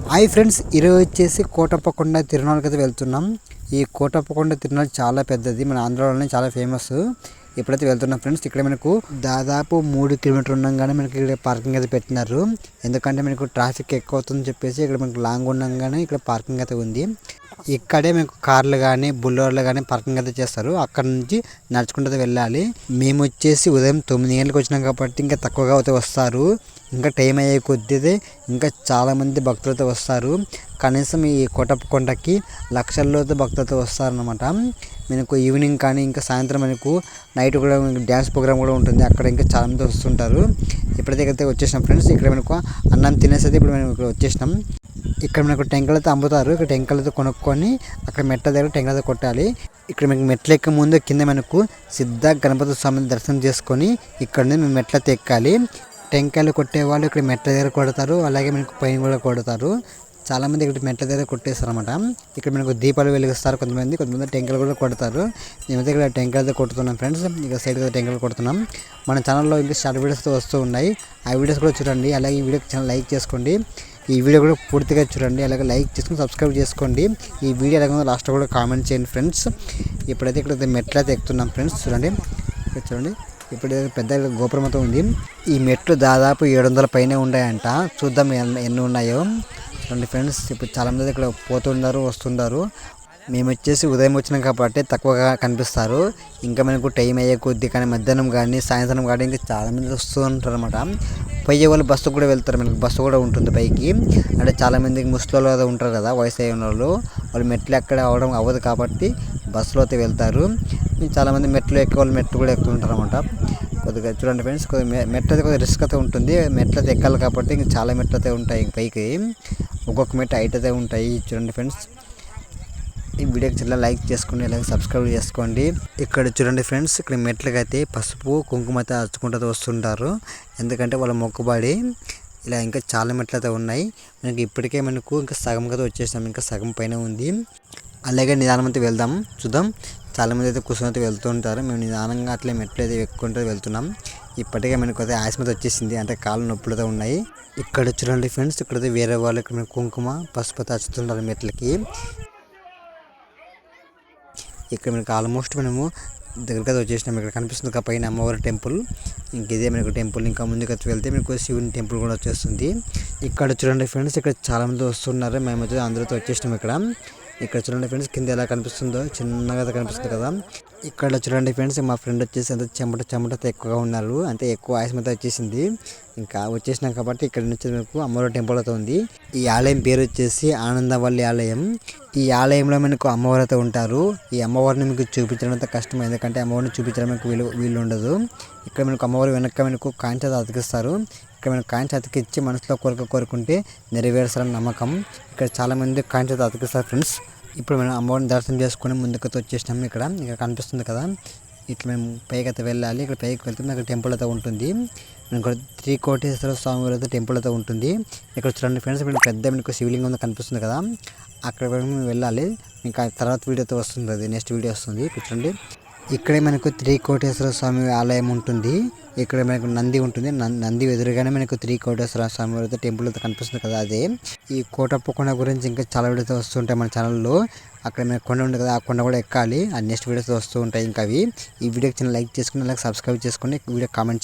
Hi friends, ఈరోజు వచ్చేసి కోటప్పకొండ తిరునాళ్ళకి అయితే వెళ్తున్నాం. ఈ కోటప్పకొండ తిరునాళ్ళు చాలా పెద్దది, మన ఆంధ్రాలోనే చాలా ఫేమస్. ఎప్పుడైతే వెళ్తున్నాం ఫ్రెండ్స్, ఇక్కడ మనకు దాదాపు 3 కిలోమీటర్లు ఉండగానే మనకి ఇక్కడ పార్కింగ్ అయితే పెట్టినారు. ఎందుకంటే మనకు ట్రాఫిక్ ఎక్కువ అవుతుందని చెప్పేసి ఇక్కడ మనకు లాంగ్ ఉండగానే ఇక్కడ పార్కింగ్ అయితే ఉంది. ఇక్కడే మీకు కార్లు కానీ బుల్లోర్లు కానీ పార్కింగ్ అయితే చేస్తారు. అక్కడ నుంచి నడుచుకుంటూ వెళ్ళాలి. మేము వచ్చేసి ఉదయం 9 గంటలకు వచ్చినాం కాబట్టి ఇంకా తక్కువగా అయితే వస్తారు. ఇంకా టైం అయ్యే కొద్దిదే ఇంకా చాలామంది భక్తులతో వస్తారు. కనీసం ఈ కోటప్పకొండకి లక్షల్లో భక్తులతో వస్తారనమాట. మనకు ఈవినింగ్ కానీ ఇంకా సాయంత్రం మనకు నైట్ కూడా డ్యాన్స్ ప్రోగ్రామ్ కూడా ఉంటుంది. అక్కడ ఇంకా చాలామంది వస్తుంటారు. ఇప్పుడైతే వచ్చేసినాం ఫ్రెండ్స్. ఇక్కడ మనకు అన్నం తినేసి ఇప్పుడు మేము ఇక్కడ వచ్చేసినాం. ఇక్కడ మనకు టెంకలు అయితే అమ్ముతారు. ఇక్కడ టెంకలు అయితే కొనుక్కొని అక్కడ మెట్ల దగ్గర టెంకలు అయితే కొట్టాలి. ఇక్కడ మనకి మెట్లు ఎక్కే ముందు కింద మనకు సిద్ధ గణపతి స్వామిని దర్శనం చేసుకొని ఇక్కడ నుంచి మేము మెట్ల అయితే ఎక్కాలి. టెంకాయలు కొట్టే వాళ్ళు ఇక్కడ మెట్ల దగ్గర కొడతారు, అలాగే మనకు పైన కూడా కొడతారు. చాలామంది ఇక్కడ మెట్ల దగ్గర కొట్టేస్తారు అనమాట. ఇక్కడ మనకు దీపాలు వెలిగిస్తారు కొంతమంది టెంకాయలు కూడా కొడతారు. మేమైతే ఇక్కడ టెంకాయలు కొడుతున్నాం ఫ్రెండ్స్. ఇక సైడ్ టెంకాయలు కొడుతున్నాం. మన ఛానల్లో ఇంకా షార్ట్ వీడియోస్ వస్తూ ఉన్నాయి. ఆ వీడియోస్ కూడా చూడండి. అలాగే ఈ వీడియోకి ఛానల్ లైక్ చేసుకోండి. ఈ వీడియో కూడా పూర్తిగా చూడండి. అలాగే లైక్ చేసుకుని సబ్స్క్రైబ్ చేసుకోండి. ఈ వీడియో ఎలాగో లాస్ట్లో కూడా కామెంట్ చేయండి ఫ్రెండ్స్. ఇప్పుడైతే ఇక్కడ మెట్లు అయితే ఎక్కుతున్నాం ఫ్రెండ్స్. చూడండి చూడండి. ఇప్పుడు పెద్ద గోపురం అయితే ఉంది. ఈ మెట్లు దాదాపు 700 పైనే ఉన్నాయంట. చూద్దాం ఎన్ని ఉన్నాయో. చూడండి ఫ్రెండ్స్, ఇప్పుడు చాలామంది ఇక్కడ పోతున్నారు వస్తున్నారు. మేము వచ్చేసి ఉదయం వచ్చినాం కాబట్టి తక్కువగా కనిపిస్తారు. ఇంకా మనకు టైం అయ్యే కొద్ది కానీ మధ్యాహ్నం కానీ సాయంత్రం కానీ ఇంకా చాలామంది వస్తూ ఉంటారు అనమాట. పోయే వాళ్ళు బస్సు కూడా వెళ్తారు. మనకు బస్సు కూడా ఉంటుంది పైకి. అంటే చాలామంది ముసలి వాళ్ళు ఉంటారు కదా, వయసు అయిన వాళ్ళు మెట్లు ఎక్కడ అవడం అవ్వదు కాబట్టి బస్సులో అయితే వెళ్తారు. చాలామంది మెట్లు ఎక్కే వాళ్ళు మెట్లు కూడా ఎక్కుతుంటారు అనమాట. కొద్దిగా చూడండి ఫ్రెండ్స్, కొద్దిగా మెట్లు అయితే కొద్దిగా రిస్క్ అయితే ఉంటుంది. మెట్లు అయితే ఎక్కాలి కాబట్టి ఇంకా చాలా మెట్లు అయితే ఉంటాయి పైకి. ఒక్కొక్క మెట్లు హైట్ అయితే ఉంటాయి. చూడండి ఫ్రెండ్స్, ఈ వీడియోకి చాలా లైక్ చేసుకోండి, అలాగే సబ్స్క్రైబ్ చేసుకోండి. ఇక్కడ చూడండి ఫ్రెండ్స్, ఇక్కడ మెట్లకి అయితే పసుపు కుంకుమ అయితే అర్చుకుంటూ వస్తుంటారు. ఎందుకంటే వాళ్ళ మొక్కుబడి. ఇలా ఇంకా చాలా మెట్లు అయితే ఉన్నాయి. మనకి ఇప్పటికే ఇంకా సగం కదా వచ్చేసాం, ఇంకా సగం పైన ఉంది. అలాగే నిదానం అయితే వెళ్దాం, చూద్దాం. చాలామంది అయితే కూర్చొని అయితే వెళ్తూ ఉంటారు. మేము నిదానంగా అట్లే మెట్లు అయితే ఎక్కుంటూ వెళ్తున్నాం. ఇప్పటికే మనకు అయితే ఆయాసం వచ్చేసింది, అంటే కాళ్ళు నొప్పులతో ఉన్నాయి. ఇక్కడ చూడండి ఫ్రెండ్స్, ఇక్కడైతే వేరే వాళ్ళు ఇక్కడ కుంకుమ పసుపు అయితే అర్చుతుంటారు మెట్లకి. ఇక్కడ మనకు ఆల్మోస్ట్ మనము దగ్గరగా వచ్చేసినాం. ఇక్కడ కనిపిస్తుంది ఒక పైన అమ్మవారి టెంపుల్. ఇంక ఇదే మనకు టెంపుల్. ఇంకా ముందుకు వెళ్తే మీకు శివుని టెంపుల్ కూడా వచ్చేస్తుంది. ఇక్కడ చూడండి ఫ్రెండ్స్, ఇక్కడ చాలామంది వస్తున్నారు. మేమైతే అందరితో వచ్చేసినాం. ఇక్కడ చూడండి ఫ్రెండ్స్, కింద ఎలా కనిపిస్తుందో చిన్నగా కనిపిస్తుంది కదా. ఇక్కడ చూడండి ఫ్రెండ్స్, మా ఫ్రెండ్ వచ్చేసి అంత చెమట ఎక్కువగా ఉన్నారు, అంటే ఎక్కువ ఆయాసం అయితే వచ్చేసింది. ఇంకా వచ్చేసినాం కాబట్టి ఇక్కడ నుంచి మీకు అమ్మవారి టెంపుల్ అయితే ఉంది. ఈ ఆలయం పేరు వచ్చేసి ఆనందవల్లి ఆలయం. ఈ ఆలయంలో మనకు అమ్మవారు అయితే ఉంటారు. ఈ అమ్మవారిని మీకు చూపించడం అంత కష్టం, ఎందుకంటే అమ్మవారిని చూపించడం మీకు వీలు ఉండదు. ఇక్కడ మనకు అమ్మవారి వెనక మనకు కాంచి అతికిస్తారు. ఇక్కడ మనకు కాంచి అతికిచ్చి మనసులో కోరుకుంటే నెరవేర్చాలని నమ్మకం. ఇక్కడ చాలామంది కాంచి అతికిస్తారు ఫ్రెండ్స్. ఇప్పుడు మనం అమ్మవారిని దర్శనం చేసుకుని ముందుకైతే వచ్చేసినాం. ఇక్కడ కనిపిస్తుంది కదా, ఇట్లా మేము పైకి అయితే వెళ్ళాలి. ఇక్కడ పైకి వెళ్తే ఇక్కడ టెంపుల్ అయితే ఉంటుంది. మనకు 3 కోటేశ్వర స్వామి అయితే టెంపుల్ అయితే ఉంటుంది. ఇక్కడ చూడండి ఫ్రెండ్స్, ఇప్పుడు పెద్ద మీకు శివలింగం కనిపిస్తుంది కదా, అక్కడ మేము వెళ్ళాలి. ఇంకా తర్వాత వీడియోతో వస్తుంది, అది నెక్స్ట్ వీడియో వస్తుంది. చూడండి, ఇక్కడే మనకు 3 కోటేశ్వర స్వామి ఆలయం ఉంటుంది. ఇక్కడ మనకు నంది ఉంటుంది. నంది ఎదురుగానే మనకు 3 కోటేశ్వర స్వామి అయితే టెంపుల్ అయితే కనిపిస్తుంది కదా, అదే. ఈ కోటప్పకొండ గురించి ఇంకా చాలా వీడియోస్ వస్తుంటాయి మన ఛానల్లో. అక్కడ మనకు కొండ ఉంది కదా, ఆ కొండ కూడా ఎక్కాలి. ఆ నెక్స్ట్ వీడియోస్ వస్తూ ఉంటాయి ఇంకా అవి. ఈ వీడియోకి చిన్న లైక్ చేసుకుని అలాగే సబ్స్క్రైబ్ చేసుకుని వీడియో కామెంట్ చేయండి.